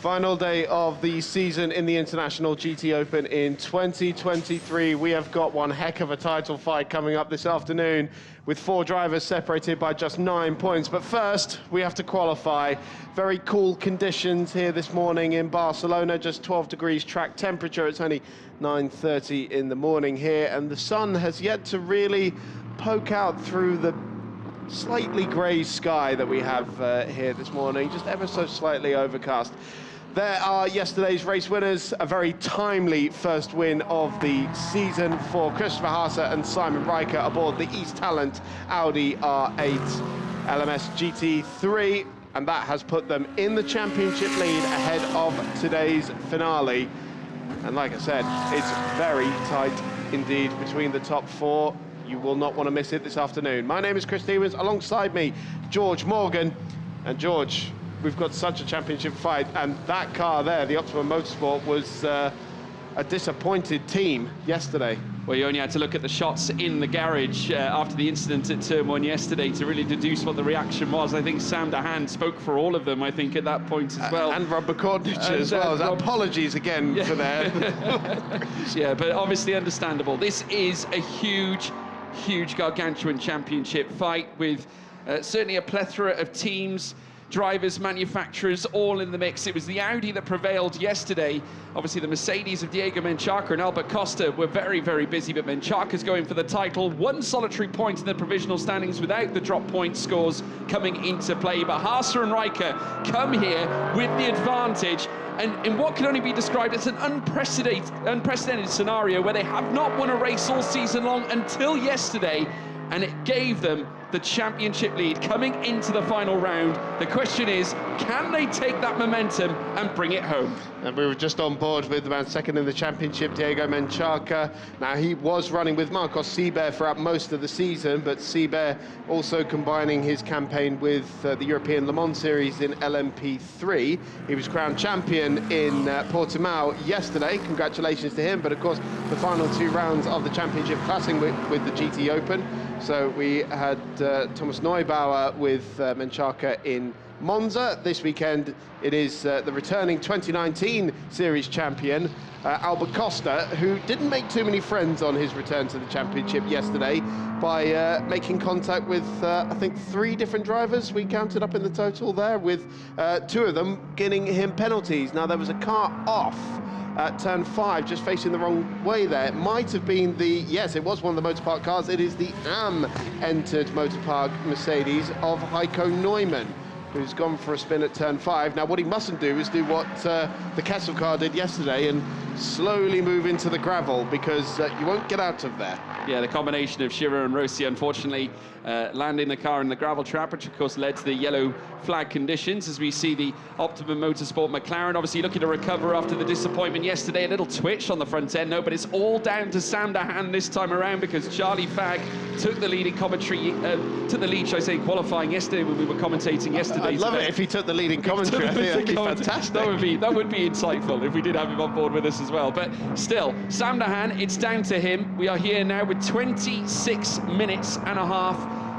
Final day of the season in the International GTOpen in 2023. We have got one heck of a title fight coming up this afternoon with 4 drivers separated by just 9 points. But first, we have to qualify. Very cool conditions here this morning in Barcelona, just 12 degrees track temperature. It's only 9:30 in the morning here, and the sun has yet to really poke out through the slightly grey sky that we have here this morning, just ever so slightly overcast. There are yesterday's race winners, a very timely first win of the season for Christopher Haase and Simon Riker aboard the East Talent Audi R8 LMS GT3, and that has put them in the championship lead ahead of today's finale. And like I said, it's very tight indeed between the top 4. You will not want to miss it this afternoon. My name is Chris Stevens, alongside me, George Morgan. And George, we've got such a championship fight, and that car there, the Optimum Motorsport, was a disappointed team yesterday. Well, you only had to look at the shots in the garage after the incident at Turn 1 yesterday to really deduce what the reaction was. I think Sam Dahan spoke for all of them, I think, at that point as well. And Rob Bacordich as well. Apologies again for that. Yeah, but obviously understandable. This is a huge gargantuan championship fight with certainly a plethora of teams, drivers, manufacturers, all in the mix. It was the Audi that prevailed yesterday. Obviously, the Mercedes of Diego Menchaca and Albert Costa were very, very busy, but Menchaca's going for the title. 1 solitary point in the provisional standings without the drop point scores coming into play. But Haase and Riker come here with the advantage, and in what can only be described as an unprecedented scenario where they have not won a race all season long until yesterday, and it gave them the championship lead coming into the final round. The question is, can they take that momentum and bring it home? And we were just on board with the man second in the championship, Diego Menchaca. Now, he was running with Marcos Seber throughout most of the season, but Seber also combining his campaign with the European Le Mans Series in LMP3. He was crowned champion in Portimao yesterday. Congratulations to him. But of course, the final 2 rounds of the championship classing with the GTOpen. So we had Thomas Neubauer with Menchaca in Monza. This weekend, it is the returning 2019 Series champion, Albert Costa, who didn't make too many friends on his return to the championship yesterday by making contact with, I think, 3 different drivers. We counted up in the total there, with 2 of them getting him penalties. Now, there was a car off at turn 5, just facing the wrong way there. It might have been yes, it was one of the Motorpark cars. It is the entered Motorpark Mercedes of Heiko Neumann, who's gone for a spin at turn 5. Now, what he mustn't do is do what the Kessel car did yesterday and slowly move into the gravel, because you won't get out of there. Yeah, the combination of Shearer and Rossi, unfortunately, landing the car in the gravel trap, which of course led to the yellow flag conditions, as we see the Optimum Motorsport McLaren obviously looking to recover after the disappointment yesterday. A little twitch on the front end, no, but it's all down to Sam Dahan this time around, because Charlie Fagg took the lead in commentary, took the lead, should I say, qualifying yesterday when we were commentating yesterday. I'd love it if he took the lead in commentary. I think that'd be fantastic. That would be insightful if we did have him on board with us as well. But still, Sam Dahan, it's down to him. We are here now with 26 minutes and a half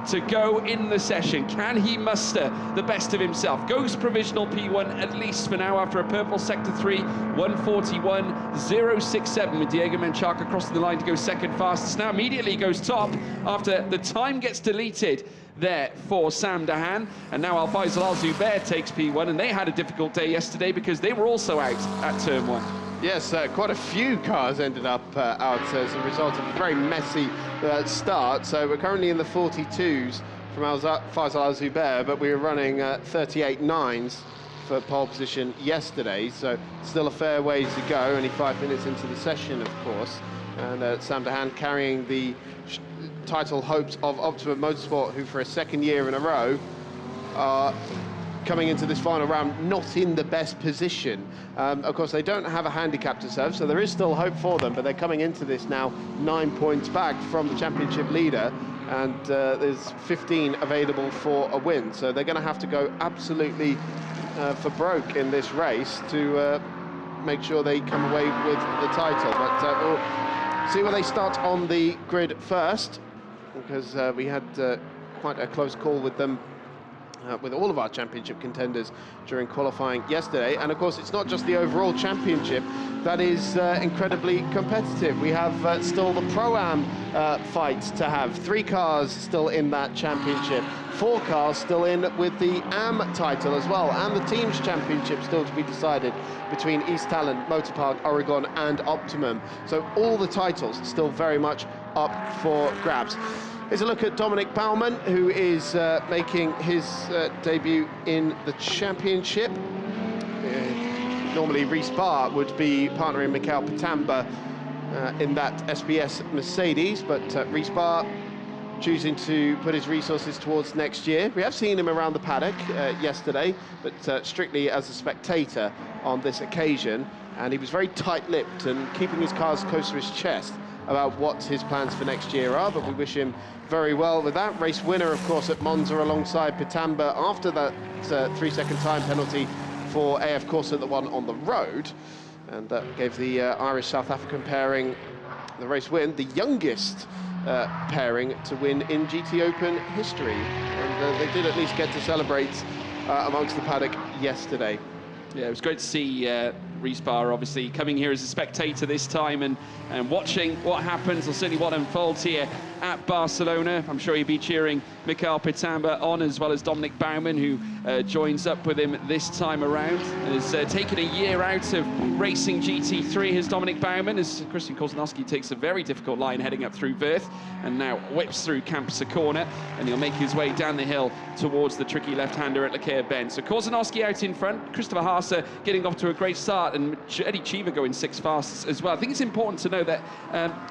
to go in the session. Can he muster the best of himself? Goes provisional P1 at least for now after a purple sector 3, 1:41.067 with Diego Menchaca crossing the line to go second fastest. Now immediately goes top after the time gets deleted there for Sam Dahan, and now Alfaisal Al-Zubair takes P1, and they had a difficult day yesterday because they were also out at turn 1. Yes, quite a few cars ended up out as a result of a very messy start. So we're currently in the 42s from Faisal Al-Zubair, but we were running 38.9s for pole position yesterday. So still a fair ways to go, only 5 minutes into the session, of course. And Sam Dahan carrying the title hopes of Optimum Motorsport, who for a 2nd year in a row are coming into this final round not in the best position. Of course, they don't have a handicap to serve, so there is still hope for them, but they're coming into this now 9 points back from the championship leader, and there's 15 available for a win. So they're going to have to go absolutely for broke in this race to make sure they come away with the title. But we'll see where they start on the grid first, because we had quite a close call with them with all of our championship contenders during qualifying yesterday. And of course, it's not just the overall championship that is incredibly competitive. We have still the Pro-Am fight to have. 3 cars still in that championship. 4 cars still in with the AM title as well, and the Teams Championship still to be decided between East Talent, Motorpark, Oregon and Optimum. So all the titles still very much up for grabs. Here's a look at Dominic Baumann, who is making his debut in the championship. Normally Rhys Barr would be partnering Mikael Patamba in that SBS Mercedes, but Rhys Barr choosing to put his resources towards next year. We have seen him around the paddock yesterday, but strictly as a spectator on this occasion, and he was very tight-lipped and keeping his cards close to his chest about what his plans for next year are, but we wish him very well with that. Race winner, of course, at Monza alongside Patamba after that 3-second time penalty for AF Corsa that won on the road, and that gave the Irish-South African pairing the race win, the youngest pairing to win in GTOpen history, and they did at least get to celebrate amongst the paddock yesterday. Yeah, it was great to see Rhys Barr obviously coming here as a spectator this time and watching what happens, or certainly what unfolds here at Barcelona. I'm sure he'll be cheering Mikael Patamba on, as well as Dominic Baumann, who joins up with him this time around. Has taken a year out of racing GT3, has Dominic Baumann, as Christian Kozanowski takes a very difficult line heading up through Wirth and now whips through Camp Corner, and he'll make his way down the hill towards the tricky left-hander at Leclerc Bend. So Kozanowski out in front, Christopher Haase getting off to a great start, and Eddie Cheever going 6 fastest as well. I think it's important to know that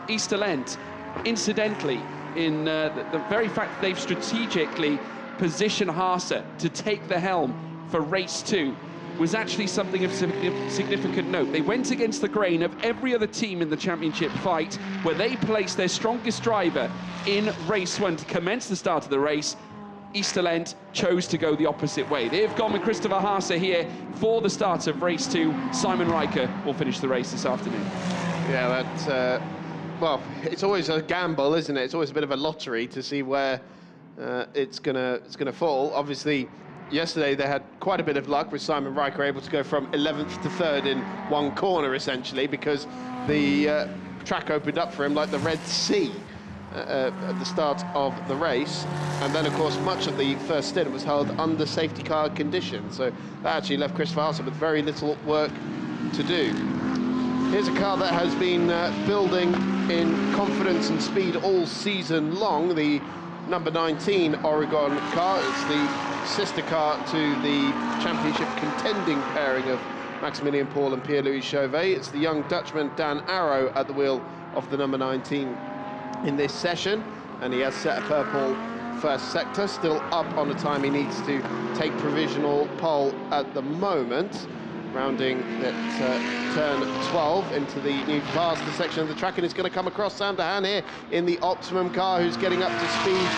East Talent, incidentally, in the very fact that they've strategically positioned Haase to take the helm for race 2 was actually something of significant note. They went against the grain of every other team in the championship fight, where they placed their strongest driver in race 1 to commence the start of the race. East Talent chose to go the opposite way. They've gone with Christopher Haase here for the start of race 2. Simon Riker will finish the race this afternoon. Yeah, that's well, it's always a gamble, isn't it? It's always a bit of a lottery to see where it's gonna fall. Obviously, yesterday they had quite a bit of luck with Simon Riker able to go from 11th to 3rd in one corner, essentially, because the track opened up for him like the Red Sea at the start of the race. And then, of course, much of the first stint was held under safety car conditions. So that actually left Christopher Haase with very little work to do. Here's a car that has been building in confidence and speed all season long, the number 19 Oregon car. It's the sister car to the championship contending pairing of Maximilian Paul and Pierre-Louis Chauvet. It's the young Dutchman Dan Arrow at the wheel of the number 19 in this session, and he has set a purple first sector, still up on the time he needs to take provisional pole at the moment, rounding at turn 12 into the new faster section of the track, and it's going to come across Sam Dehaan here in the Optimum car, who's getting up to speed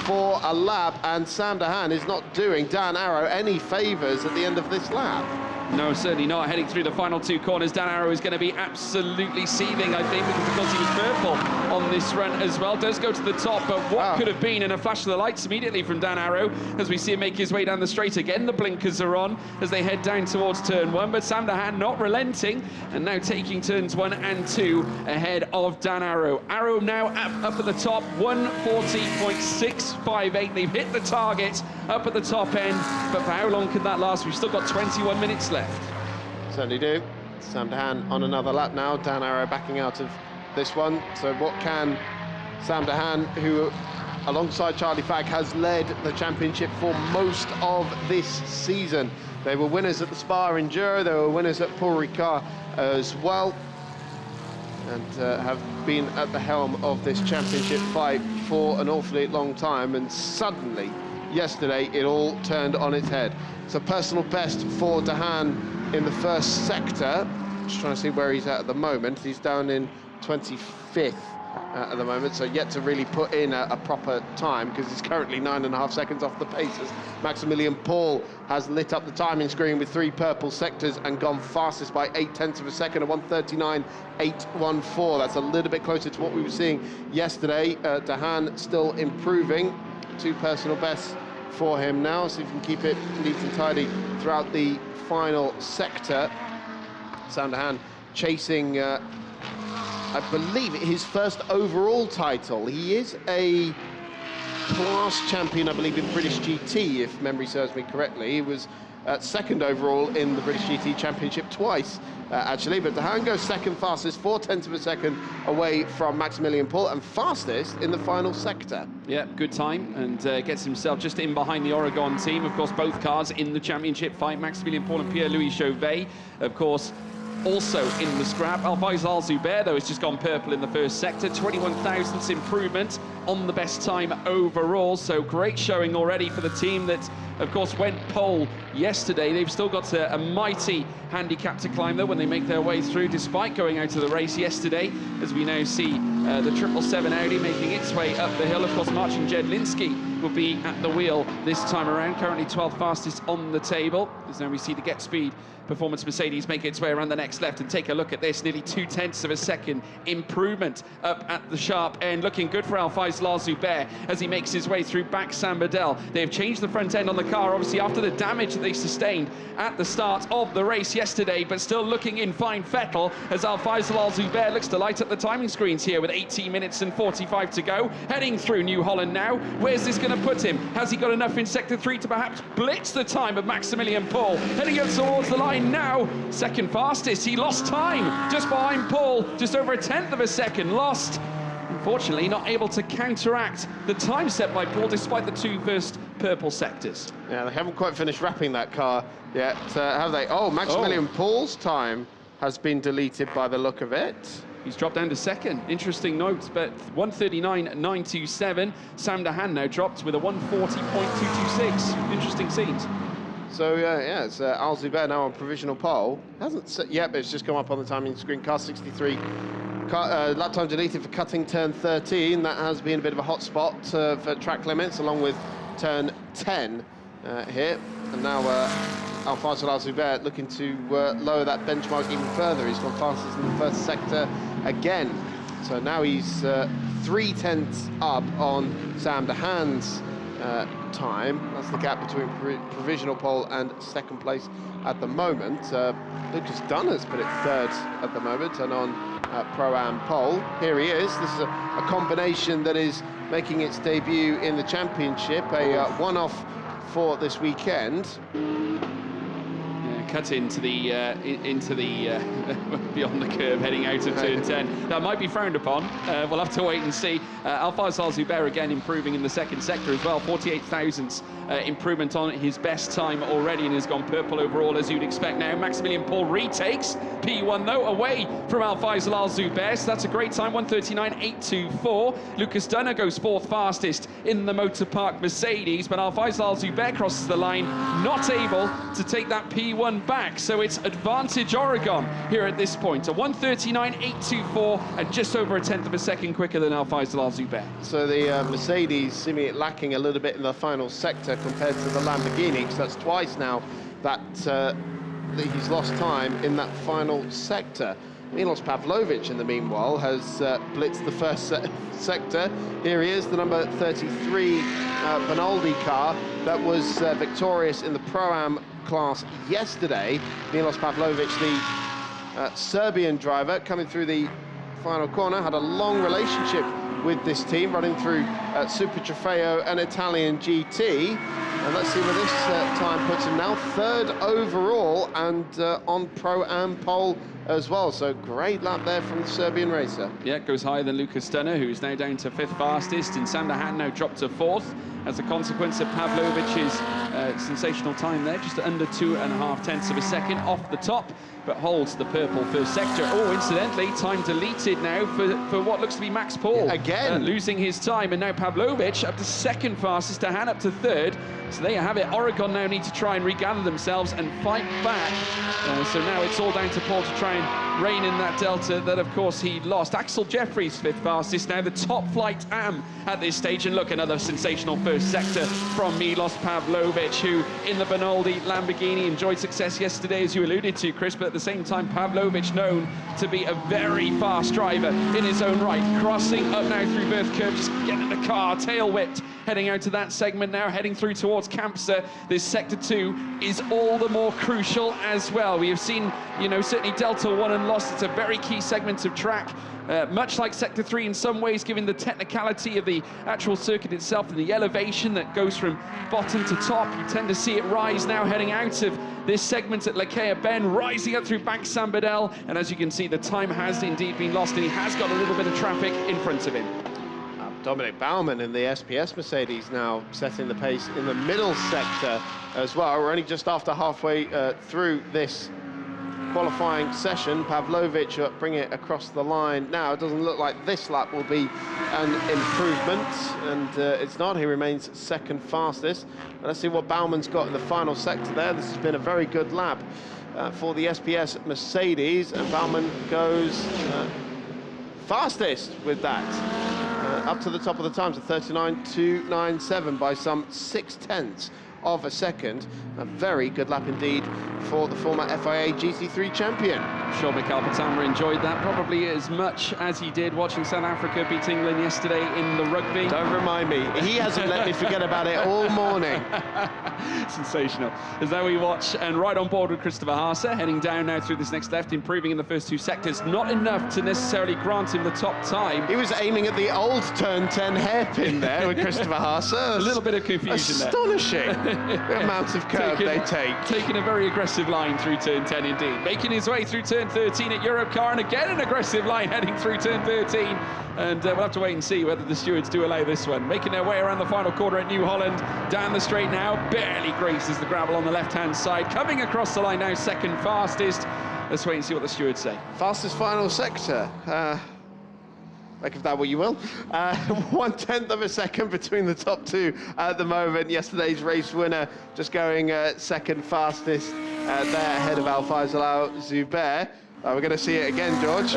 for a lap, and Sam Dehaan is not doing Dan Arrow any favours at the end of this lap. No, certainly not. Heading through the final 2 corners, Dan Arrow is going to be absolutely seething, I think, because he was purple on this run as well. Does go to the top, but what could have been, and a flash of the lights immediately from Dan Arrow as we see him make his way down the straight again. The blinkers are on as they head down towards turn 1, but Sam Dehaan not relenting, and now taking turns 1 and 2 ahead of Dan Arrow. Arrow now up at the top, 1:40.658. They've hit the target up at the top end, but for how long can that last? We've still got 21 minutes left. Certainly do. Sam Dehaan on another lap now. Dan Arrow backing out of this one. So what can Sam Dehaan, who alongside Charlie Fagg has led the championship for most of this season? They were winners at the Spa Enduro, they were winners at Paul Ricard as well, and have been at the helm of this championship fight for an awfully long time, and suddenly yesterday it all turned on its head. It's a personal best for Dehaan in the first sector. Just trying to see where he's at the moment. He's down in 25th at the moment, so yet to really put in a proper time, because he's currently 9.5 seconds off the paces. Maximilian Paul has lit up the timing screen with 3 purple sectors and gone fastest by 0.8 of a second, a 1:39.814. That's a little bit closer to what we were seeing yesterday. Dehaan still improving. 2 personal bests for him now. See if he can keep it neat and tidy throughout the final sector. Sam de Haan chasing, I believe, his first overall title. He is a class champion, I believe, in British GT, if memory serves me correctly. He was second overall in the British GT Championship twice, actually, but de Haan goes second fastest, 0.4 of a second away from Maximilian Paul, and fastest in the final sector. Yeah, good time, and gets himself just in behind the Oregon team. Of course, both cars in the championship fight, Maximilian Paul and Pierre-Louis Chauvet, of course, also in the scrap. Al-Faisal Zubair, though, has just gone purple in the first sector. 21 thousandths improvement on the best time overall. So great showing already for the team that, of course, went pole yesterday. They've still got a mighty handicap to climb, though, when they make their way through, despite going out of the race yesterday, as we now see the 777 Audi making its way up the hill. Of course, Marcin Jedlinski will be at the wheel this time around, currently 12th fastest on the table, as now we see the Get Speed Performance Mercedes make its way around the next left. And take a look at this, nearly 0.2 of a second improvement up at the sharp end. Looking good for Al-Faisal Zubair as he makes his way through back Sambadel. They have changed the front end on the car, obviously after the damage that they sustained at the start of the race yesterday, but still looking in fine fettle as Al-Faisal Zubair looks to light up the timing screens here with 18 minutes and 45 to go. Heading through New Holland now. Where's this going to put him? Has he got enough in sector 3 to perhaps blitz the time of Maximilian Paul? Heading up towards the line now, second fastest. He lost time just behind Paul, just over 1/10 of a second lost. Unfortunately, not able to counteract the time set by Paul despite the two first purple sectors. Yeah, they haven't quite finished wrapping that car yet, have they? Oh, Maximilian Paul's time has been deleted by the look of it. He's dropped down to second. Interesting note, but 1:39.927. Sam de Haan now dropped with a 1:40.226. Interesting scenes. So, yeah, it's Al Zubair now on provisional pole. Hasn't set yet, but it's just come up on the timing screen. Car 63. Lap time deleted for cutting turn 13. That has been a bit of a hot spot for track limits, along with turn 10 here. And now Al-Faisal Zubair looking to lower that benchmark even further. He's gone fastest in the first sector again. So now he's 0.3 up on Sam de Haan's time. That's the gap between provisional pole and second place at the moment. Lucas Dunner's put it third at the moment and on Pro-Am pole. Here he is. This is a combination that is making its debut in the championship, a one-off for this weekend. Cut into the beyond the curve, heading out of turn 10. That might be frowned upon. We'll have to wait and see. Al-Faisal Zubair again improving in the second sector as well. 48 thousandths improvement on his best time already, and has gone purple overall as you'd expect now. Maximilian Paul retakes P1 though, away from Al-Faisal Zubair. So that's a great time, 1:39.824. Lucas Dunner goes fourth fastest in the Motor Park Mercedes, but Al-Faisal Zubair crosses the line, not able to take that P1 back, so it's advantage Oregon here at this point. A 1:39.824 and just over 1/10 of a second quicker than Al-Faisal Zubair. So the Mercedes seeming it lacking a little bit in the final sector compared to the Lamborghini, because that's twice now that he's lost time in that final sector. Milos Pavlovic, in the meanwhile, has blitzed the first sector. Here he is, the number 33 Benaldi car that was victorious in the Pro-Am class yesterday. Milos Pavlovic, the Serbian driver, coming through the final corner, had a long relationship with this team, running through Super Trofeo and Italian GT. And let's see where this time puts him now. Third overall and on Pro-Am pole as well. So great lap there from the Serbian racer. Yeah, it goes higher than Lucas Dunner, who's now down to 5th fastest, and Sam de Haan now dropped to 4th as a consequence of Pavlovic's sensational time there, just under 2.5 of a second off the top, but holds the purple first sector. Oh, incidentally, time deleted now for what looks to be Max Paul. Yeah, again. Losing his time, and now Pavlovic up to second fastest, de Haan up to third. So there you have it. Oregon now need to try and regather themselves and fight back. So now it's all down to Paul to try and rein in that delta that, of course, he lost. Axel Jeffries, 5th fastest, now the top flight AM at this stage. And look, another sensational first sector from Milos Pavlovic, who in the Benaldi Lamborghini enjoyed success yesterday, as you alluded to, Chris, but at the same time, Pavlovic known to be a very fast driver in his own right. Crossing up now through Birth Curve, just getting the car tail whipped, heading out to that segment now, heading through towards Campsa. This Sector 2 is all the more crucial as well. We have seen, you know, certainly Delta won and lost. It's a very key segment of track. Much like Sector 3 in some ways, given the technicality of the actual circuit itself and the elevation that goes from bottom to top, you tend to see it rise now heading out of this segment at GTOpen, rising up through Bank Sambadel, and as you can see, the time has indeed been lost, and he has got a little bit of traffic in front of him. Dominic Baumann in the SPS Mercedes now setting the pace in the middle sector as well. We're only just after halfway through this qualifying session. Pavlovic bring it across the line now. It doesn't look like this lap will be an improvement, and it's not. He remains second fastest. Let's see what Baumann's got in the final sector there. This has been a very good lap for the SPS Mercedes, and Baumann goes fastest with that. Up to the top of the times at 39.297 by some 0.6 of a second. A very good lap indeed for the former FIA GT3 champion. I'm sure Mikael Patama enjoyed that probably as much as he did watching South Africa beat England yesterday in the rugby. Don't remind me. He hasn't let me forget about it all morning. Sensational. As now we watch and right on board with Christopher Haase, heading down now through this next left, improving in the first two sectors. Not enough to necessarily grant him the top time. He was aiming at the old turn 10 hairpin there with Christopher Haase. A little bit of confusion there. Astonishing the amount of curve they take. Taking a very aggressive line through turn 10 indeed. Making his way through turn 13 at Europcar, and again an aggressive line heading through turn 13. And we'll have to wait and see whether the stewards do allow this one. Making their way around the final corner at New Holland. Down the straight now, barely graces the gravel on the left-hand side. Coming across the line now, second fastest. Let's wait and see what the stewards say. Fastest final sector. Make of that what you will. 1/10 of a second between the top two at the moment. Yesterday's race winner just going second fastest there ahead of Al-Faisal Al-Zubair. We're going to see it again, George.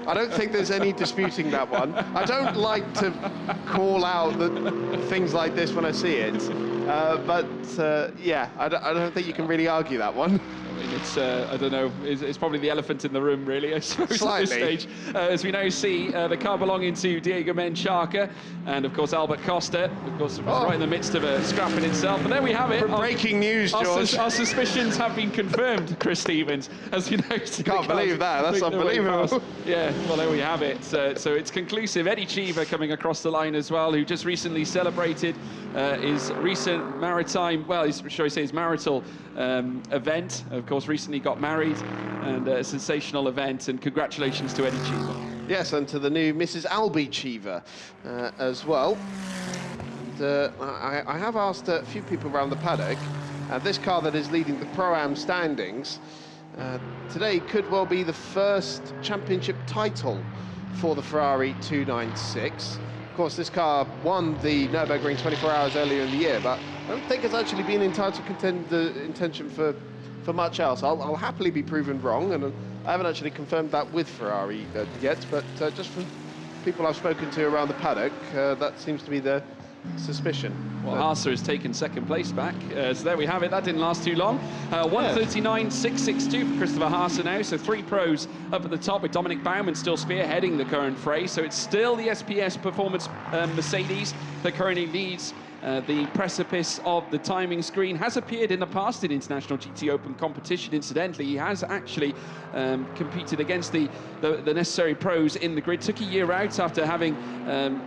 I don't think there's any disputing that one. I don't like to call out things like this when I see it. But yeah, I don't think you can really argue that one. I mean, it's, I don't know, it's probably the elephant in the room, really, I suppose, Slightly. at this stage. As we now see the car belonging to Diego Menchaca and, of course, Albert Costa, of course, right in the midst of a scrap in itself. And there we have it. Breaking news, George. Our suspicions have been confirmed, Chris Stevens, as you know. Can't believe that. That's unbelievable. Yeah, well, there we have it. So it's conclusive. Eddie Cheever coming across the line as well, who just recently celebrated his recent maritime, well, shall I say his marital event. Of course, recently got married, and a sensational event, and congratulations to Eddie Cheever. Yes, and to the new Mrs. Albie Cheever as well. And, I have asked a few people around the paddock, this car that is leading the Pro-Am standings today could well be the first championship title for the Ferrari 296. Of course, this car won the Nürburgring 24 hours earlier in the year, but I don't think it's actually been entitled to contend the intention for much else. I'll happily be proven wrong, and I haven't actually confirmed that with Ferrari yet, but just from people I've spoken to around the paddock, that seems to be the suspicion. Well, Haase has taken second place back, so there we have it. That didn't last too long. 1:39.662 for Christopher Haase now, so 3 pros up at the top with Dominic Baumann still spearheading the current fray. So it's still the SPS Performance Mercedes that currently leads the precipice of the timing screen. Has appeared in the past in international GTOpen competition. Incidentally, he has actually competed against the necessary pros in the grid. Took a year out after having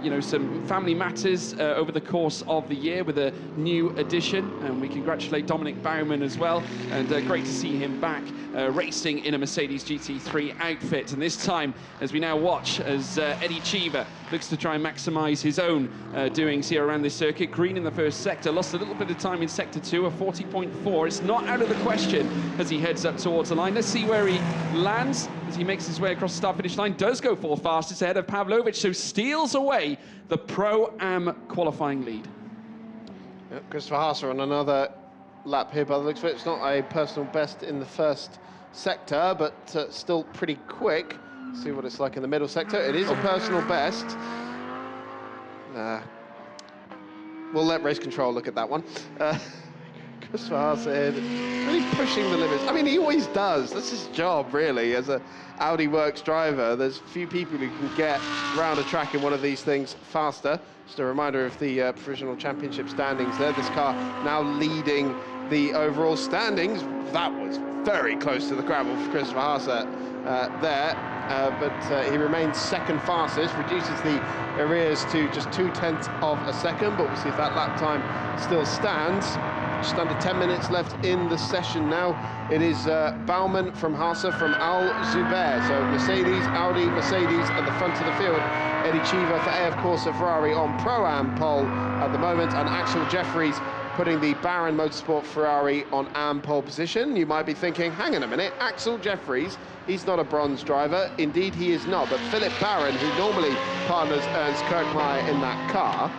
you know, some family matters over the course of the year with a new addition, and we congratulate Dominic Baumann as well, and great to see him back racing in a Mercedes GT3 outfit. And this time, as we now watch as Eddie Cheever looks to try and maximise his own doings here around this circuit. Green in the first sector, lost a little bit of time in sector 2, a 40.4. It's not out of the question as he heads up towards the line. Let's see where he lands as he makes his way across the start-finish line. Does go 4th fastest ahead of Pavlovic, so steals away the Pro-Am qualifying lead. Yep, Christopher Haase on another lap here by the looks of it. It's not a personal best in the first sector, but still pretty quick. See what it's like in the middle sector. It is a personal best. We'll let race control look at that one. Christopher Haase really pushing the limits. I mean, he always does. That's his job, really, as a Audi Works driver. There's few people who can get around a track in one of these things faster. Just a reminder of the Provisional Championship standings there. This car now leading the overall standings. That was very close to the gravel for Christopher Haase but he remains second fastest, reduces the arrears to just 0.2 of a second, but we'll see if that lap time still stands. Just under 10 minutes left in the session now. It is Baumann from Haase from Al Zubair. So Mercedes, Audi, Mercedes at the front of the field. Eddie Cheever for AF Corsa Ferrari on Pro-Am pole at the moment, and Axel Jeffries putting the Baron Motorsport Ferrari on AM pole position. You might be thinking, hang on a minute, Axel Jeffries, he's not a bronze driver. Indeed, he is not, but Philip Barron, who normally partners Ernst Kirchmeier in that car,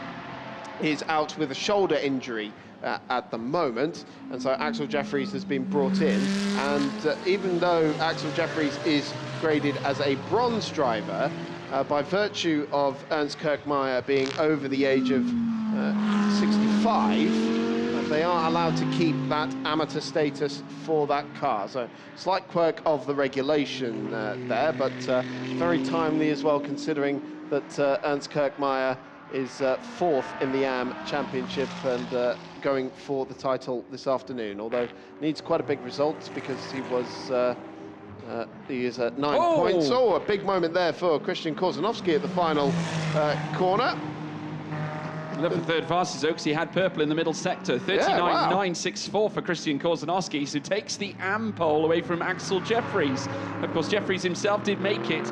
is out with a shoulder injury at the moment, and so Axel Jeffries has been brought in, and even though Axel Jeffries is graded as a bronze driver, by virtue of Ernst Kirchmeier being over the age of 65, they are allowed to keep that amateur status for that car. So slight quirk of the regulation there, but very timely as well, considering that Ernst Kirchmeier is fourth in the AM Championship and going for the title this afternoon, although needs quite a big result because he is at 9 points. Oh, a big moment there for Christian Korzanowski at the final corner. 11th, third fastest, because he had purple in the middle sector. 39.964 for Christian Korzanowski, who takes the AM pole away from Axel Jeffries. Of course, Jeffries himself did make it.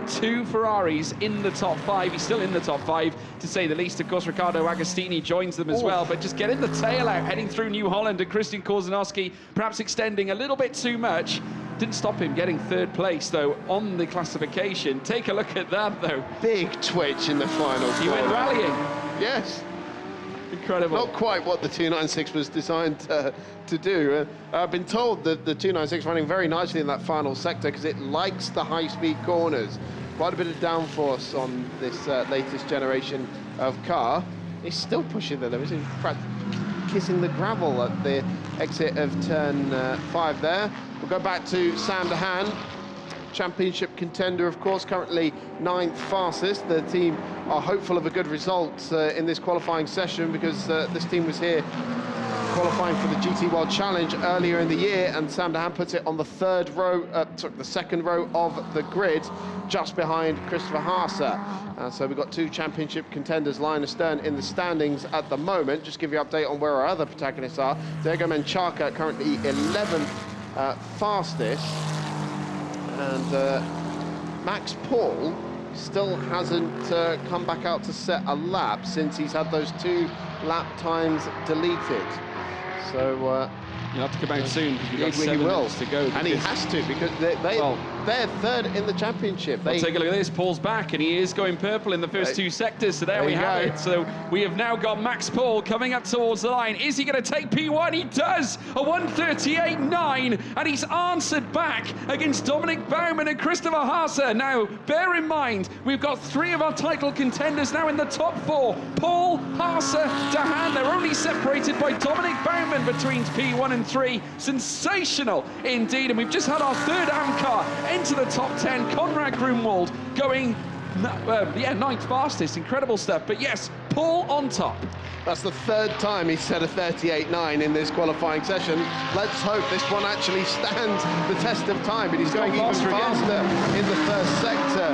2 Ferraris in the top 5. He's still in the top 5, to say the least. Of course, Riccardo Agostini joins them as well, but just getting the tail out, heading through New Holland, and Christian Korzanowski perhaps extending a little bit too much. Didn't stop him getting third place, though, on the classification. Take a look at that, though. Big twitch in the final. He went rallying. Yes. Incredible. Not quite what the 296 was designed to do. I've been told that the 296 running very nicely in that final sector because it likes the high-speed corners. Quite a bit of downforce on this latest generation of car. He's still pushing the limits. He's kissing the gravel at the exit of turn 5 there. We'll go back to Sam de Haan, championship contender, of course, currently 9th fastest. The team are hopeful of a good result in this qualifying session because this team was here qualifying for the GT World Challenge earlier in the year, and Sam de Haan puts it on the the second row of the grid, just behind Christopher Haase. So we've got 2 championship contenders lying astern in the standings at the moment. Just give you an update on where our other protagonists are. Diego Menchaca currently 11th fastest, and Max Paul still hasn't come back out to set a lap since he's had those 2 lap times deleted. So you'll have to come out soon. He will to go, and he has to, because they're third in the championship. Take a look at this. Paul's back, and he is going purple in the first 2 sectors. So there we have it. So we have now got Max Paul coming up towards the line. Is he going to take P1? He does. A 1:38.9, and he's answered back against Dominic Baumann and Christopher Haase. Now, bear in mind, we've got 3 of our title contenders now in the top 4. Paul, Haase, de Haan. They're only separated by Dominic Baumann between P1 and 3. Sensational indeed. And we've just had our 3rd AM car into the top 10. Conrad Grunwald going, 9th fastest. Incredible stuff. But yes, Paul on top. That's the 3rd time he's set a 38.9 in this qualifying session. Let's hope this one actually stands the test of time. But he's going even faster in the first sector.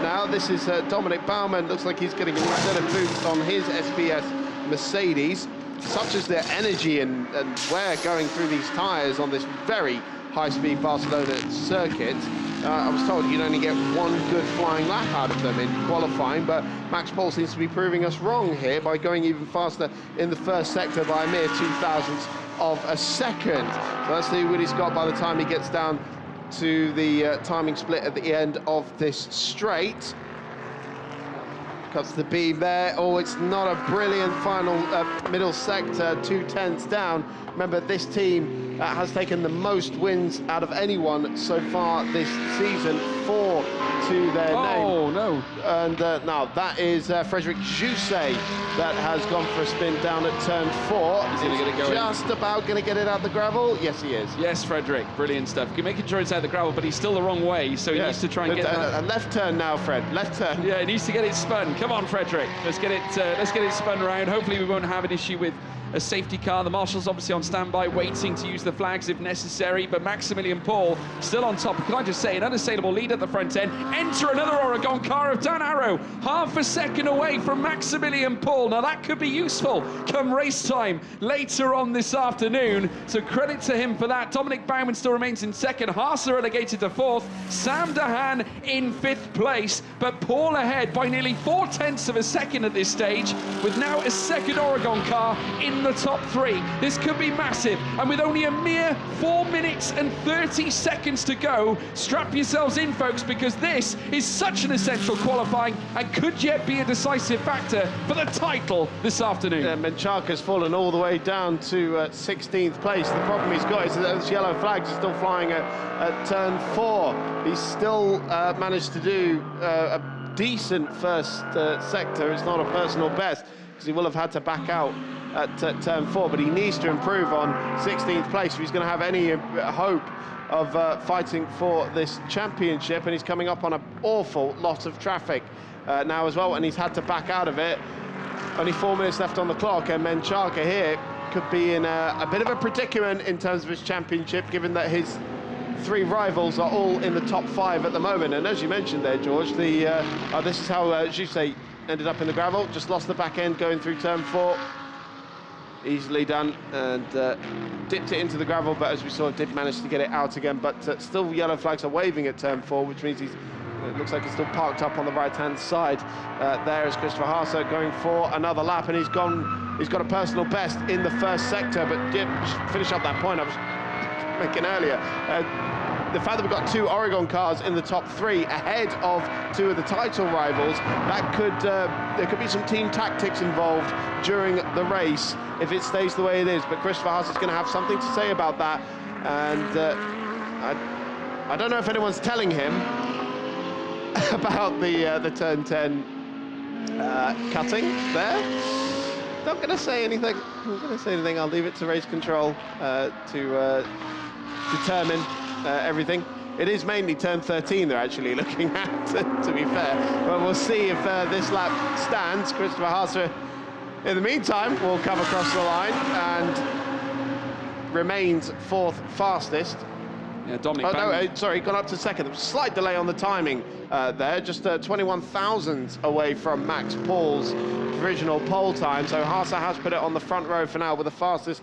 Now this is Dominic Baumann. Looks like he's getting a new set of boots on his SBS Mercedes. Such as their energy and wear going through these tyres on this very high-speed Barcelona circuit. I was told you'd only get 1 good flying lap out of them in qualifying, but Max Paul seems to be proving us wrong here by going even faster in the first sector by a mere 0.02 of a second. So let's see what he's got by the time he gets down to the timing split at the end of this straight. Cuts the beam there. Oh, it's not a brilliant final middle sector, 0.2 down. Remember, this team has taken the most wins out of anyone so far this season, 4 to their name. Oh, no. And now that is Frederic Jousset that has gone for a spin down at turn 4. Is he going to get it going? Just about going to get it out the gravel. Yes, he is. Yes, Frederic, brilliant stuff. Making sure it's out the gravel, but he's still the wrong way, so he needs to try and get that. A left turn now, Fred. Left turn. Yeah, he needs to get it spun. Come on, Frederic. Let's get it spun around. Hopefully, we won't have an issue with a safety car. The marshal's obviously on standby, waiting to use the flags if necessary, but Maximilian Paul still on top. Can I just say, an unassailable lead at the front end. Enter another Oregon car of Dan Arrow, half a second away from Maximilian Paul. Now that could be useful come race time later on this afternoon, so credit to him for that. Dominic Baumann still remains in second, Haase relegated to fourth, Sam Dahan in fifth place, but Paul ahead by nearly 4/10 of a second at this stage, with now a second Oregon car in the top 3. This could be massive, and with only a mere 4 minutes and 30 seconds to go, strap yourselves in, folks, because this is such an essential qualifying and could yet be a decisive factor for the title this afternoon. Yeah, Menchaca's fallen all the way down to 16th place. The problem he's got is that those yellow flags are still flying at turn 4. He's still managed to do a decent first sector. It's not a personal best, because he will have had to back out at turn 4, but he needs to improve on 16th place if he's going to have any hope of fighting for this championship. And he's coming up on an awful lot of traffic now as well, and he's had to back out of it. Only 4 minutes left on the clock, and Menchaca here could be in a bit of a predicament in terms of his championship, given that his 3 rivals are all in the top 5 at the moment. And as you mentioned there, George, this is how Jousset ended up in the gravel. Just lost the back end going through turn 4. Easily done, and dipped it into the gravel, but as we saw, did manage to get it out again. But still yellow flags are waving at turn 4, which means it looks like he's still parked up on the right-hand side. There is Christopher Haase going for another lap, and he's got a personal best in the first sector. But finish up that point I was making earlier. The fact that we've got 2 Oregon cars in the top 3 ahead of 2 of the title rivals, that could there could be some team tactics involved during the race if it stays the way it is. But Christopher Haase is going to have something to say about that, and I don't know if anyone's telling him about the turn 10 cutting there. Not going to say anything. I'm going to say anything. I'll leave it to race control to determine everything. It is mainly turn 13 they're actually looking at, to be fair. But we'll see if this lap stands. Christopher Haase, in the meantime, will come across the line and remains 4th fastest. Yeah, Dominic sorry, gone up to 2nd. There was a slight delay on the timing there, just 21 thousandths away from Max Paul's provisional pole time. So Haase has put it on the front row for now with the fastest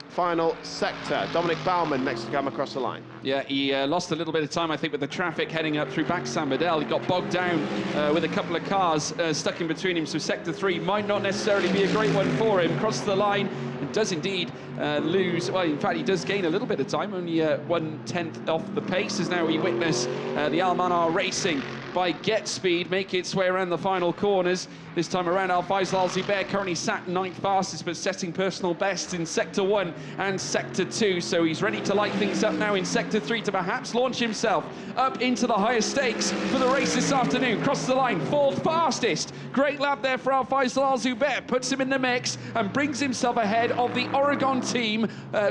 final sector. Dominic Baumann next to come across the line. Yeah, he lost a little bit of time, I think, with the traffic heading up through back San Bedell. He got bogged down with a couple of cars stuck in between him, so sector 3 might not necessarily be a great one for him. Crosses the line and does indeed lose. Well, in fact, he does gain a little bit of time, only 1/10 off the pace, as now we witness the Almanar Racing by Get Speed make its way around the final corners. This time around, Al-Faisal Al-Zubair currently sat 9th fastest, but setting personal bests in Sector 1 and Sector 2. So he's ready to light things up now in Sector 3 to perhaps launch himself up into the higher stakes for the race this afternoon. Crosses the line, 4th fastest. Great lap there for Al-Faisal Al-Zubair. Puts him in the mix and brings himself ahead of the Oregon team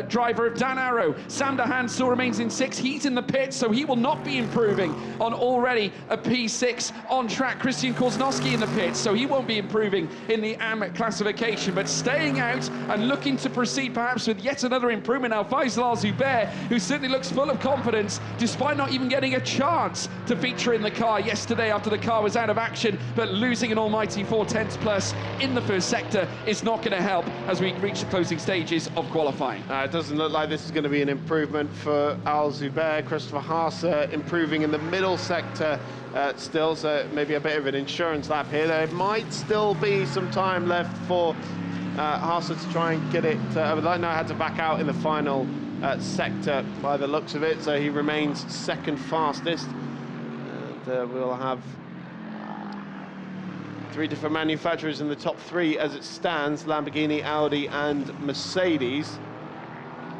driver of Dan Arrow. Sam Dahan still remains in 6th. He's in the pits, so he will not be improving on already a P6 on track. Christian Koznowski in the pits, so he won't be improving in the AM classification, but staying out and looking to proceed perhaps with yet another improvement. Al-Faisal Al-Zubair, who certainly looks full of confidence despite not even getting a chance to feature in the car yesterday after the car was out of action, but losing an almighty 4/10 plus in the first sector is not going to help as we reach the closing stages of qualifying. It doesn't look like this is going to be an improvement for Al-Zubair. Christopher Haase improving in the middle sector still, so maybe a bit of an insurance lap here. There might still be some time left for Haase to try and get it. Right now had to back out in the final sector by the looks of it, so he remains 2nd fastest. And we'll have 3 different manufacturers in the top 3 as it stands: Lamborghini, Audi and Mercedes.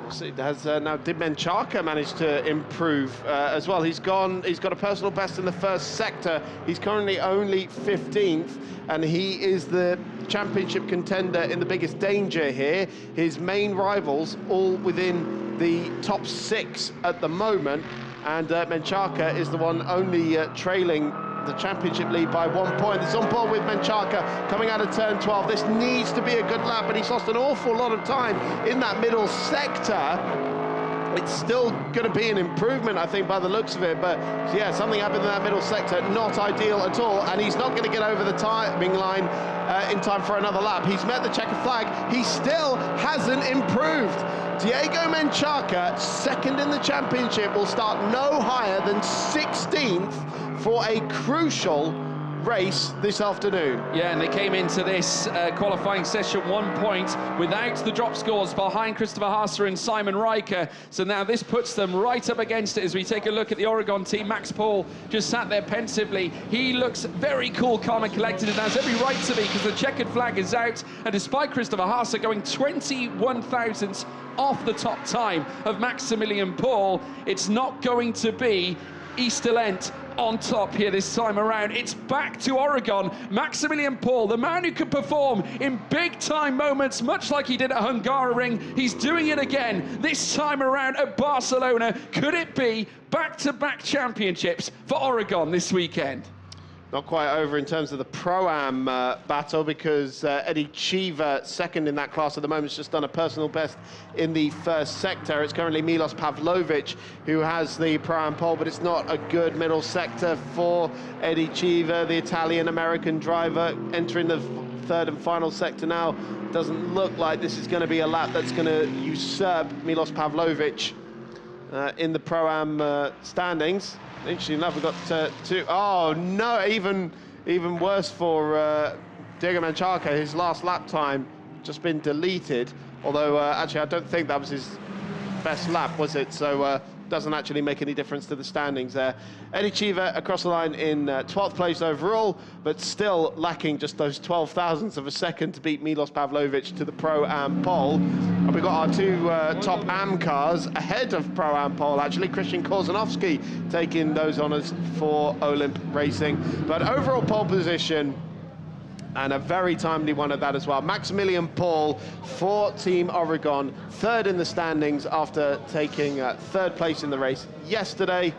Now did Menchaca manage to improve as well? He's got a personal best in the first sector. He's currently only 15th, and he is the championship contender in the biggest danger here. His main rivals all within the top 6 at the moment, and Menchaca is the one only trailing the championship lead by 1 point. It's on board with Menchaca coming out of turn 12. This needs to be a good lap, but he's lost an awful lot of time in that middle sector. It's still going to be an improvement, I think, by the looks of it, but yeah, something happened in that middle sector, not ideal at all, and he's not going to get over the timing line in time for another lap. He's met the checkered flag. He still hasn't improved. Diego Menchaca, second in the championship, will start no higher than 16th for a crucial race this afternoon. Yeah, and they came into this qualifying session 1 point without the drop scores behind Christopher Haase and Simon Riker. So now this puts them right up against it as we take a look at the Oregon team. Max Paul just sat there pensively. He looks very cool, calm and collected, and has every right to be because the checkered flag is out. And despite Christopher Haase going 21 thousandths off the top time of Maximilian Paul, it's not going to be Easterlent on top here this time around. It's back to Oregon. Maximilian Paul, the man who could perform in big-time moments, much like he did at Hungaroring. He's doing it again, this time around at Barcelona. Could it be back-to-back championships for Oregon this weekend? Not quite over in terms of the Pro-Am battle, because Eddie Cheever, second in that class at the moment, has just done a personal best in the first sector. It's currently Milos Pavlovic who has the Pro-Am pole, but it's not a good middle sector for Eddie Cheever, the Italian-American driver, entering the third and final sector now. Doesn't look like this is going to be a lap that's going to usurp Milos Pavlovic in the Pro-Am standings. Interesting enough, we've got two. Oh no, even worse for Diego Menchaca. His last lap time just been deleted. Although actually, I don't think that was his best lap, was it? So doesn't actually make any difference to the standings there. Eddie Cheever across the line in 12th place overall, but still lacking just those 12 thousandths of a second to beat Milos Pavlovic to the Pro-Am pole. And we've got our two top Am cars ahead of Pro-Am pole, actually. Christian Korzanowski taking those honours for Olymp Racing. But overall pole position, and a very timely one at that as well. Maximilian Paul for Team Oregon, third in the standings after taking third place in the race yesterday.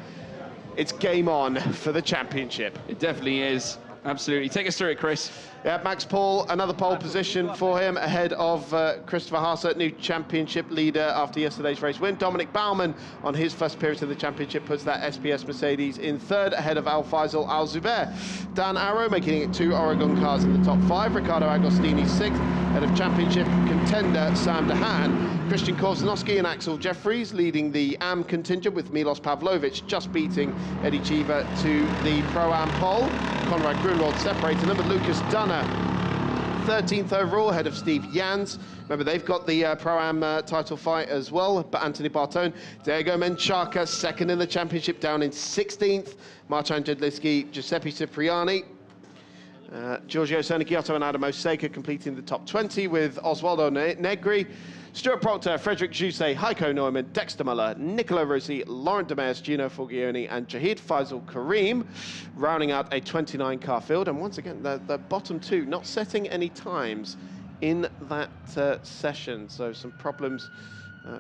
It's game on for the championship. It definitely is. Absolutely. Take us through it, Chris. Yeah, Max Paul, another pole position for him ahead of Christopher Haase, new championship leader after yesterday's race win. Dominic Baumann on his first appearance in the championship puts that SPS Mercedes in third ahead of Al Faisal Al Zubair. Dan Arrow making it 2 Oregon cars in the top 5. Ricardo Agostini sixth ahead of championship contender Sam Dehaan. Christian Korzanowski and Axel Jeffries leading the Am contingent with Milos Pavlovic just beating Eddie Cheever to the Pro-Am pole. Conrad Grunwald separating them with Lucas Dunner 13th overall ahead of Steve Jans. Remember, they've got the Pro-Am title fight as well, but Anthony Bartone. Diego Menchaca second in the championship down in 16th. Marcin Jedliski, Giuseppe Cipriani. Giorgio Sernigiotto and Adamo Seca completing the top 20 with Oswaldo Negri, Stuart Proctor, Frederick Jousset, Heiko Neumann, Dexter Muller, Nicola Rossi, Laurent Demes, Gino Forgione and Jahid Faisal Karim, rounding out a 29-car field. And once again, the bottom two not setting any times in that session. So some problems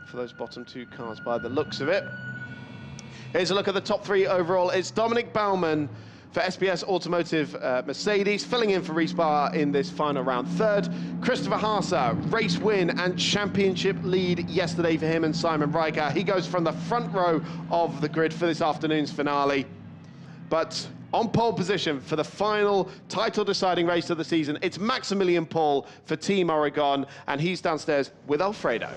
for those bottom two cars by the looks of it. Here's a look at the top 3 overall. It's Dominic Baumann for SPS Automotive Mercedes, filling in for Reece Barr in this final round. Third, Christopher Haase, race win and championship lead yesterday for him and Simon Riker. He goes from the front row of the grid for this afternoon's finale. But on pole position for the final title-deciding race of the season, it's Maximilian Paul for Team Oregon, and he's downstairs with Alfredo.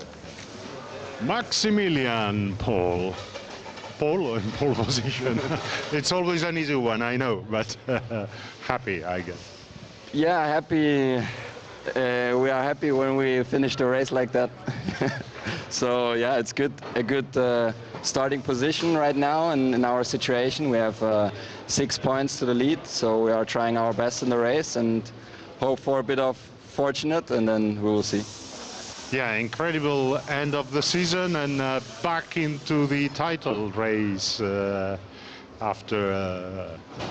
Maximilian Paul. Pole position. It's always an easy one, I know, but happy, I guess. Yeah, happy. We are happy when we finish the race like that. So yeah, it's good. A good starting position right now, and in our situation, we have 6 points to the lead. So we are trying our best in the race and hope for a bit of fortunate, and then we will see. Yeah, incredible end of the season and back into the title race after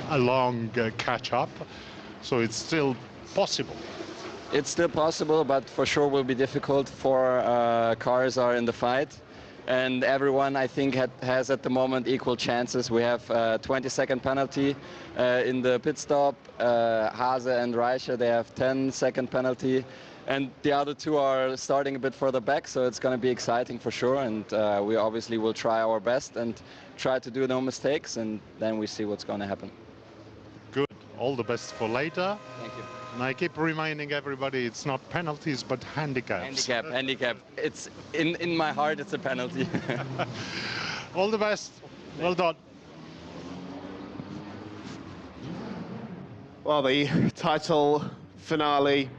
a long catch-up. So it's still possible. It's still possible, but for sure will be difficult. Four cars are in the fight. And everyone, I think, has at the moment equal chances. We have a 20-second penalty in the pit stop. Haase and Reicher, they have 10-second penalty. And the other two are starting a bit further back, so it's going to be exciting for sure. And we obviously will try our best and try to do no mistakes, and then we see what's going to happen. Good. All the best for later. Thank you. And I keep reminding everybody it's not penalties, but handicaps. Handicap. It's in my heart, it's a penalty. All the best. Well done. Well, the title finale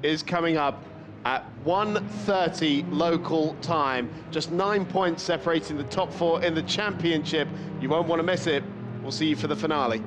is coming up at 1:30 local time. Just 9 points separating the top four in the championship. You won't want to miss it. We'll see you for the finale.